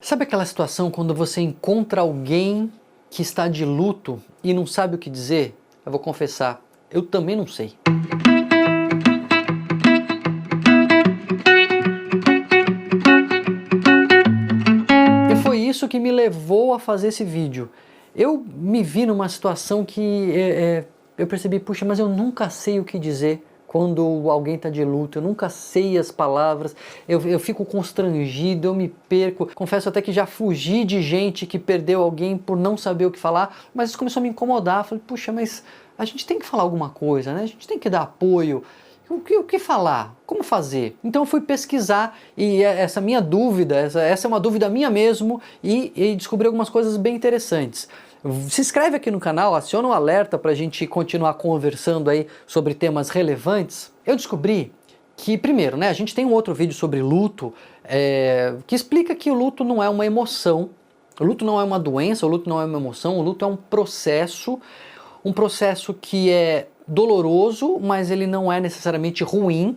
Sabe aquela situação quando você encontra alguém que está de luto e não sabe o que dizer? Eu vou confessar, eu também não sei. E foi isso que me levou a fazer esse vídeo. Eu me vi numa situação que eu percebi, puxa, mas eu nunca sei o que dizer quando alguém está de luto, eu nunca sei as palavras, eu fico constrangido, eu me perco. Confesso até que já fugi de gente que perdeu alguém por não saber o que falar, mas isso começou a me incomodar. Falei, puxa, mas a gente tem que falar alguma coisa, né? A gente tem que dar apoio. O que falar? Como fazer? Então eu fui pesquisar e essa minha dúvida, essa é uma dúvida minha mesmo e descobri algumas coisas bem interessantes. Se inscreve aqui no canal, aciona o alerta para a gente continuar conversando aí sobre temas relevantes. Eu descobri que, primeiro, né, a gente tem um outro vídeo sobre luto que explica que o luto não é uma emoção, o luto não é uma doença, o luto não é uma emoção, o luto é um processo que é doloroso, mas ele não é necessariamente ruim,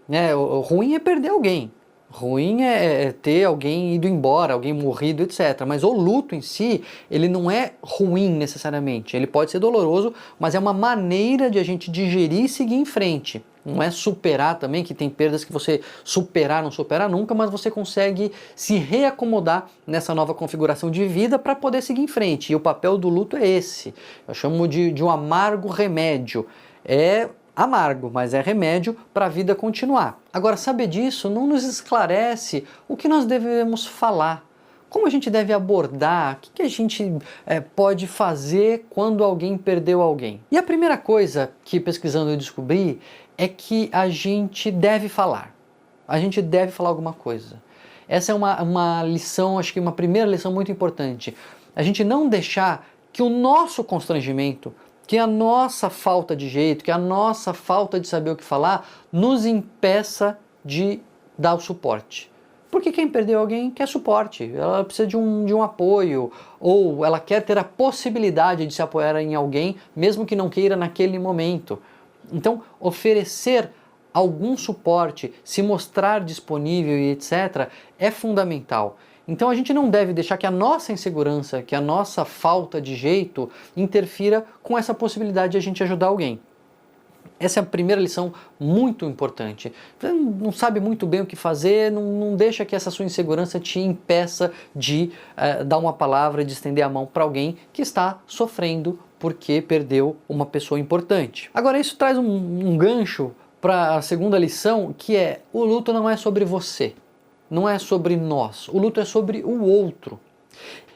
né? O ruim é perder alguém. Ruim é ter alguém ido embora, alguém morrido, etc. Mas o luto em si, ele não é ruim necessariamente. Ele pode ser doloroso, mas é uma maneira de a gente digerir e seguir em frente. Não é superar também, que tem perdas que você superar não supera nunca, mas você consegue se reacomodar nessa nova configuração de vida para poder seguir em frente. E o papel do luto é esse. Eu chamo de um amargo remédio. É amargo, mas é remédio para a vida continuar. Agora, saber disso não nos esclarece o que nós devemos falar. Como a gente deve abordar? O que a gente pode fazer quando alguém perdeu alguém? E a primeira coisa que pesquisando eu descobri é que a gente deve falar. A gente deve falar alguma coisa. Essa é uma lição, acho que uma primeira lição muito importante. A gente não deixar que o nosso constrangimento, que a nossa falta de jeito, que a nossa falta de saber o que falar, nos impeça de dar o suporte. Porque quem perdeu alguém quer suporte, ela precisa de um apoio, ou ela quer ter a possibilidade de se apoiar em alguém, mesmo que não queira naquele momento. Então, oferecer algum suporte, se mostrar disponível e etc., é fundamental. Então a gente não deve deixar que a nossa insegurança, que a nossa falta de jeito interfira com essa possibilidade de a gente ajudar alguém. Essa é a primeira lição muito importante. Você não sabe muito bem o que fazer, não deixa que essa sua insegurança te impeça de dar uma palavra, de estender a mão para alguém que está sofrendo porque perdeu uma pessoa importante. Agora isso traz um gancho para a segunda lição, que é: o luto não é sobre você, não é sobre nós, o luto é sobre o outro.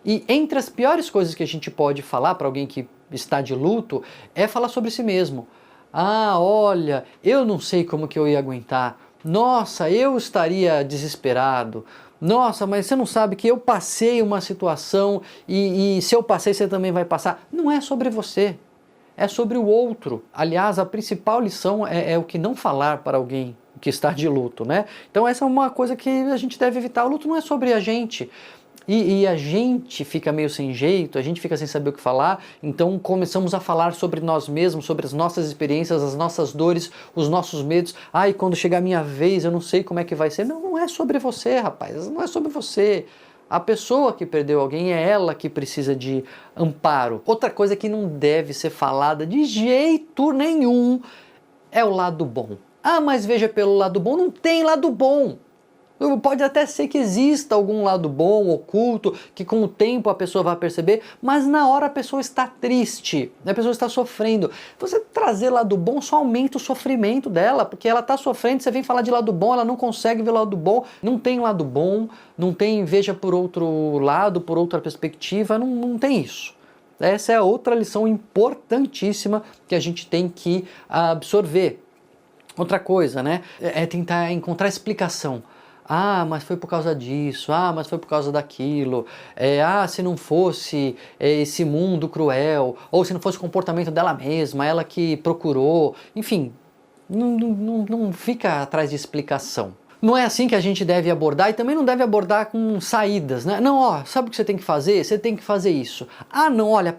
E entre as piores coisas que a gente pode falar para alguém que está de luto é falar sobre si mesmo. Ah, olha, eu não sei como que eu ia aguentar. Nossa, eu estaria desesperado. Nossa, mas você não sabe que eu passei uma situação e se eu passei, você também vai passar. Não é sobre você, é sobre o outro. Aliás, a principal lição é o que não falar para alguém que está de luto, né? Então essa é uma coisa que a gente deve evitar. O luto não é sobre a gente. E a gente fica meio sem jeito, a gente fica sem saber o que falar, então começamos a falar sobre nós mesmos, sobre as nossas experiências, as nossas dores, os nossos medos. Ai, quando chegar a minha vez, eu não sei como é que vai ser. Não, não é sobre você, rapaz, não é sobre você. A pessoa que perdeu alguém é ela que precisa de amparo. Outra coisa que não deve ser falada de jeito nenhum é o lado bom. Ah, mas veja pelo lado bom, não tem lado bom. Pode até ser que exista algum lado bom, oculto, que com o tempo a pessoa vai perceber, mas na hora a pessoa está triste, a pessoa está sofrendo. Você trazer lado bom só aumenta o sofrimento dela, porque ela está sofrendo, você vem falar de lado bom, ela não consegue ver lado bom, não tem lado bom, não tem veja por outro lado, por outra perspectiva, não tem isso. Essa é outra lição importantíssima que a gente tem que absorver. Outra coisa, né, é tentar encontrar explicação. Ah, mas foi por causa disso, ah, mas foi por causa daquilo, se não fosse esse mundo cruel, ou se não fosse o comportamento dela mesma, ela que procurou, enfim, não fica atrás de explicação. Não é assim que a gente deve abordar, e também não deve abordar com saídas, né? Não, ó, sabe o que você tem que fazer? Você tem que fazer isso. Ah, não, olha,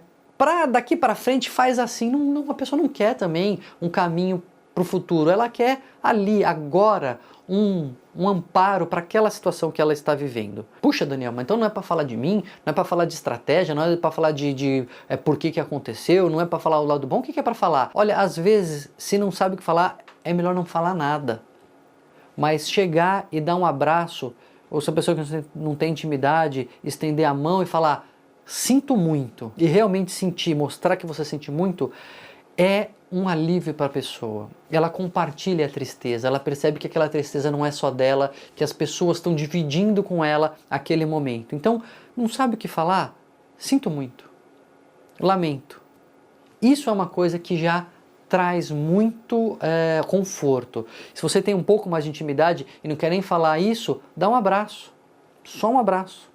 daqui para frente faz assim. A pessoa não quer também um caminho para o futuro, ela quer ali, agora, um um amparo para aquela situação que ela está vivendo. Puxa, Daniel, mas então não é para falar de mim, não é para falar de estratégia, não é para falar de por que aconteceu, não é para falar o lado bom, o que é para falar? Olha, às vezes, se não sabe o que falar, é melhor não falar nada. Mas chegar e dar um abraço, ou se a pessoa que não tem intimidade, estender a mão e falar, sinto muito, e realmente sentir, mostrar que você sente muito, é um alívio para a pessoa. Ela compartilha a tristeza, ela percebe que aquela tristeza não é só dela, que as pessoas estão dividindo com ela aquele momento. Então, não sabe o que falar? Sinto muito. Lamento. Isso é uma coisa que já traz muito conforto. Se você tem um pouco mais de intimidade e não quer nem falar isso, dá um abraço. Só um abraço.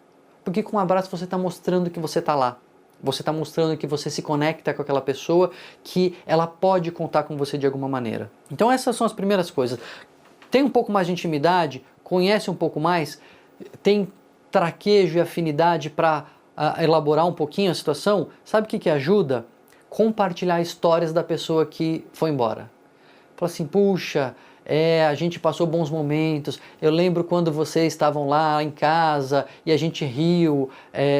Porque com um abraço você está mostrando que você está lá. Você está mostrando que você se conecta com aquela pessoa, que ela pode contar com você de alguma maneira. Então essas são as primeiras coisas. Tem um pouco mais de intimidade, conhece um pouco mais, tem traquejo e afinidade para elaborar um pouquinho a situação. Sabe o que ajuda? Compartilhar histórias da pessoa que foi embora. Fala assim, puxa, a gente passou bons momentos, eu lembro quando vocês estavam lá em casa e a gente riu,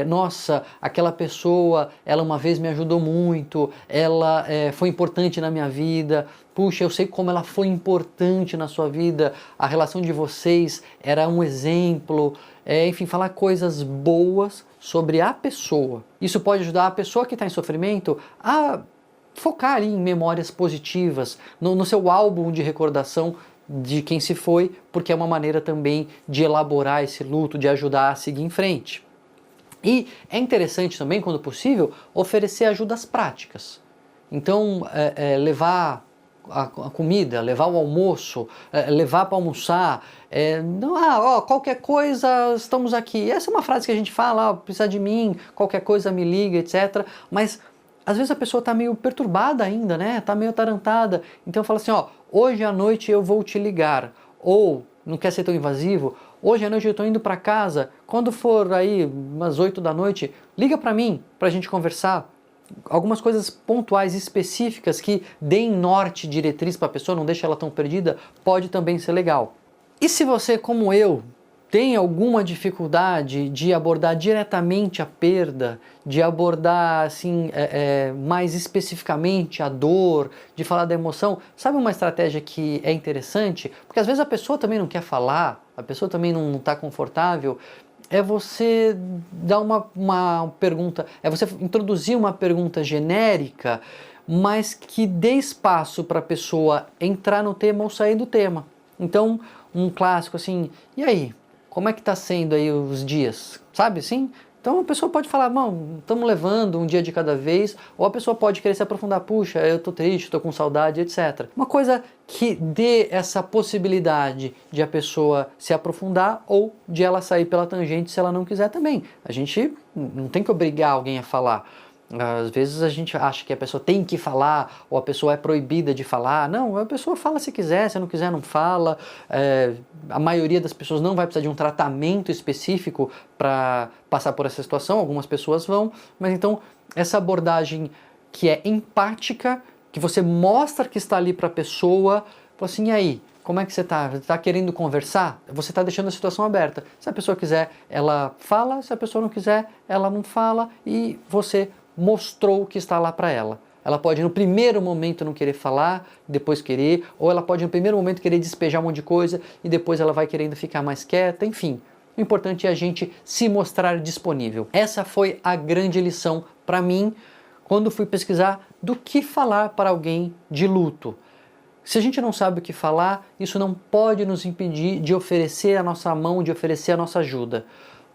nossa, aquela pessoa, ela uma vez me ajudou muito, ela foi importante na minha vida, puxa, eu sei como ela foi importante na sua vida, a relação de vocês era um exemplo, enfim, falar coisas boas sobre a pessoa. Isso pode ajudar a pessoa que está em sofrimento a focar ali em memórias positivas, no seu álbum de recordação de quem se foi, porque é uma maneira também de elaborar esse luto, de ajudar a seguir em frente. E é interessante também, quando possível, oferecer ajudas práticas. Então, levar a comida, levar o almoço, levar para almoçar, qualquer coisa, estamos aqui. Essa é uma frase que a gente fala, precisa de mim, qualquer coisa me liga, etc. Mas às vezes a pessoa está meio perturbada ainda, né? Está meio atarantada. Então fala assim, hoje à noite eu vou te ligar. Ou, não quer ser tão invasivo, hoje à noite eu estou indo para casa, quando for aí umas 8 da noite, liga para mim, para a gente conversar. Algumas coisas pontuais, específicas, que deem norte, diretriz para a pessoa, não deixa ela tão perdida, pode também ser legal. E se você, como eu, tem alguma dificuldade de abordar diretamente a perda, de abordar assim, mais especificamente a dor, de falar da emoção, sabe uma estratégia que é interessante? Porque às vezes a pessoa também não quer falar, a pessoa também não está confortável, é você dar uma pergunta, é você introduzir uma pergunta genérica, mas que dê espaço para a pessoa entrar no tema ou sair do tema. Então, um clássico assim, e aí? Como é que está sendo aí os dias? Sabe assim? Então a pessoa pode falar, bom, estamos levando um dia de cada vez, ou a pessoa pode querer se aprofundar, puxa, eu estou triste, estou com saudade, etc. Uma coisa que dê essa possibilidade de a pessoa se aprofundar ou de ela sair pela tangente se ela não quiser também. A gente não tem que obrigar alguém a falar. Às vezes a gente acha que a pessoa tem que falar ou a pessoa é proibida de falar. Não, a pessoa fala se quiser, se não quiser não fala. A maioria das pessoas não vai precisar de um tratamento específico para passar por essa situação, algumas pessoas vão. Mas então essa abordagem que é empática, que você mostra que está ali para a pessoa, fala assim, e aí? Como é que você está? Você está querendo conversar? Você está deixando a situação aberta. Se a pessoa quiser, ela fala. Se a pessoa não quiser, ela não fala. E você mostrou que está lá para ela. Ela pode no primeiro momento não querer falar, depois querer, ou ela pode no primeiro momento querer despejar um monte de coisa e depois ela vai querendo ficar mais quieta, enfim. O importante é a gente se mostrar disponível. Essa foi a grande lição para mim quando fui pesquisar do que falar para alguém de luto. Se a gente não sabe o que falar, isso não pode nos impedir de oferecer a nossa mão, de oferecer a nossa ajuda.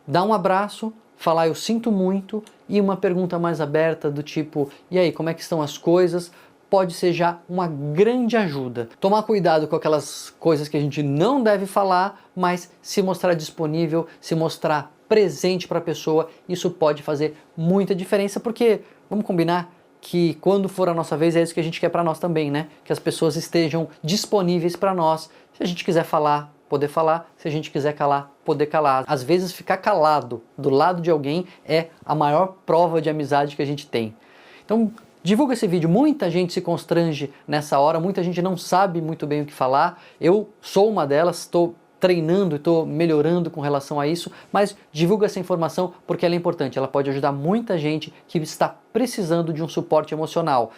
Dá um abraço, falar eu sinto muito e uma pergunta mais aberta do tipo, e aí, como é que estão as coisas? Pode ser já uma grande ajuda. Tomar cuidado com aquelas coisas que a gente não deve falar, mas se mostrar disponível, se mostrar presente para a pessoa, isso pode fazer muita diferença, porque, vamos combinar, que quando for a nossa vez é isso que a gente quer para nós também, né? Que as pessoas estejam disponíveis para nós. Se a gente quiser falar, poder falar, se a gente quiser calar, poder calar. Às vezes ficar calado do lado de alguém é a maior prova de amizade que a gente tem. Então divulga esse vídeo, muita gente se constrange nessa hora, muita gente não sabe muito bem o que falar. Eu sou uma delas, estou treinando e estou melhorando com relação a isso, mas divulga essa informação porque ela é importante, ela pode ajudar muita gente que está precisando de um suporte emocional.